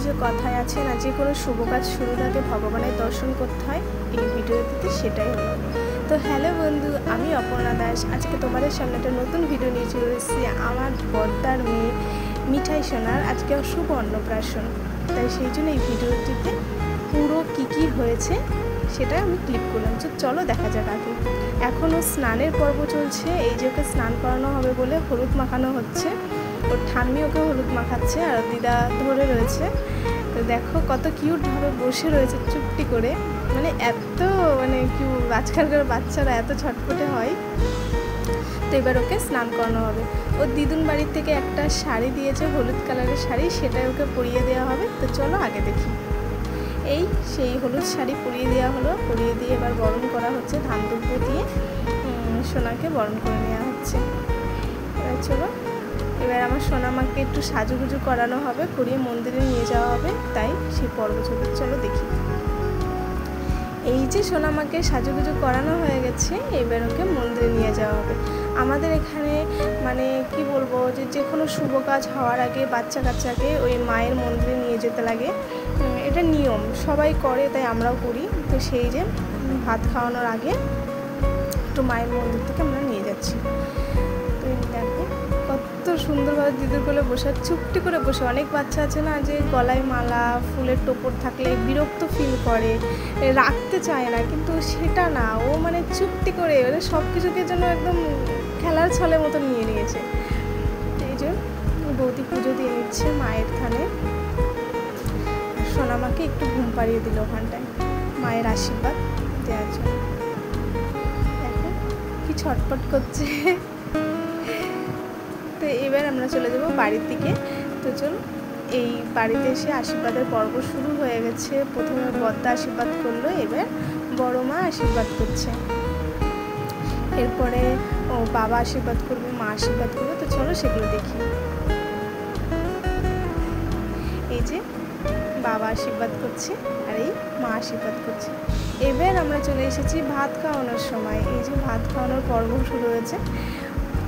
যে কথায় আছে না, যে কোনো শুভ কাজ শুরুর আগে ভগবানের দর্শন করতে হয়, এই ভিডিওটিতে সেটাই হলো। তো হ্যালো বন্ধু, আমি অপর্ণা দাস। আজকে তোমাদের সামনে একটা নতুন ভিডিও নিয়ে চলে এসেছি। আমার বড়দার মেয়ে মিঠাই সোনার আজকে শুভ অন্নপ্রাশন, তাই সেই জন্য এই ভিডিওটিতে পুরো কী হয়েছে সেটা আমি ক্লিপ করলাম। চলো দেখা যাক। আগে এখনও স্নানের পর্ব চলছে। এই যে ওকে স্নান করানো হবে বলে হলুদ মাখানো হচ্ছে। ওর ঠাম্মি ওকে হলুদ মাখাচ্ছে আর দিদা ধরে রয়েছে। তো দেখো কত কিউটভাবে বসে রয়েছে চুপটি করে, মানে এত আজকালকার বাচ্চারা এত ছটফটে হয়। তো এবার ওকে স্নান করানো হবে। ওর দিদুন বাড়ির থেকে একটা শাড়ি দিয়েছে, হলুদ কালারের শাড়ি, সেটাই ওকে পরিয়ে দেওয়া হবে। তো চলো আগে দেখি। এই সেই হলুদ শাড়ি পরিয়ে দেওয়া হলো, পরিয়ে দিয়ে এবার বরণ করা হচ্ছে। ধান দুব্য দিয়ে সোনাকে বরণ করে নেওয়া হচ্ছে। এবার চলো, এবার আমার সোনামাকে একটু সাজুগুজু করানো হবে, করিয়ে মন্দিরে নিয়ে যাওয়া হবে, তাই সেই পর্ব চলবে। চলো দেখি। এই যে সোনামাকে সাজুগুজু করানো হয়ে গেছে, এবার ওকে মন্দিরে নিয়ে যাওয়া হবে। আমাদের এখানে মানে কি বলবো, যে কোনো শুভ কাজ হওয়ার আগে বাচ্চা কাচ্চাকে ওই মায়ের মন্দিরে নিয়ে যেতে লাগে। এটা নিয়ম, সবাই করে, তাই আমরাও করি। তো সেই যে ভাত খাওয়ানোর আগে একটু মায়ের মন্দির থেকে আমরা নিয়ে যাচ্ছি। তো দেখো কত সুন্দরভাবে দিদির কোলে বসে, চুপটি করে বসে। অনেক বাচ্চা আছে না, যে গলায় মালা ফুলের টোপর থাকলে বিরক্ত ফিল করে, রাখতে চায় না, কিন্তু সেটা না, ও মানে চুপটি করে সব কিছুকে যেন একদম খেলার ছলের মতো নিয়ে নিয়েছে। এই যে বৌদি পুজো দিয়ে নিচ্ছে মায়ের থানে। সোনামাকে একটু ঘুম পাড়িয়ে দিল ওখানটায় মায়ের আশীর্বাদ দেওয়ার জন্য। দেখো কি ছটপট করছে। তো এবার আমরা চলে যাব বাড়ির দিকে। তো চলো, এই বাড়িতে এসে আশীর্বাদের পর্ব শুরু হয়ে গেছে। প্রথমে বড়দা আশীর্বাদ করলো, এবার বড় মা আশীর্বাদ করছে। এরপরে বাবা আশীর্বাদ করবে, মা আশীর্বাদ করবে। তো চলো সেগুলো দেখি। এই যে বাবা আশীর্বাদ করছে আর এই মা আশীর্বাদ করছে। এবার আমরা চলে এসেছি ভাত খাওয়ানোর সময়। এই যে ভাত খাওয়ানোর পর্ব শুরু হয়েছে।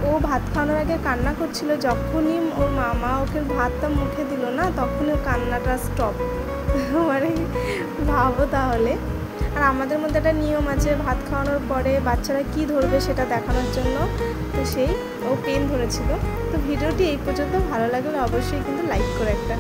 ও ভাত খাওয়ানোর আগে কান্না করছিল, যখনই ওর মামা ওকে ভাতটা মুখে দিল না, তখনই ওর কান্নাটা স্টপ। মানে ভাবো তাহলে। আর আমাদের মধ্যে একটা নিয়ম আছে, ভাত খাওয়ানোর পরে বাচ্চারা কি ধরবে সেটা দেখানোর জন্য। তো সেই ও পেন ধরেছিল। তো ভিডিওটি এই পর্যন্ত ভালো লাগলে অবশ্যই কিন্তু লাইক করে একটা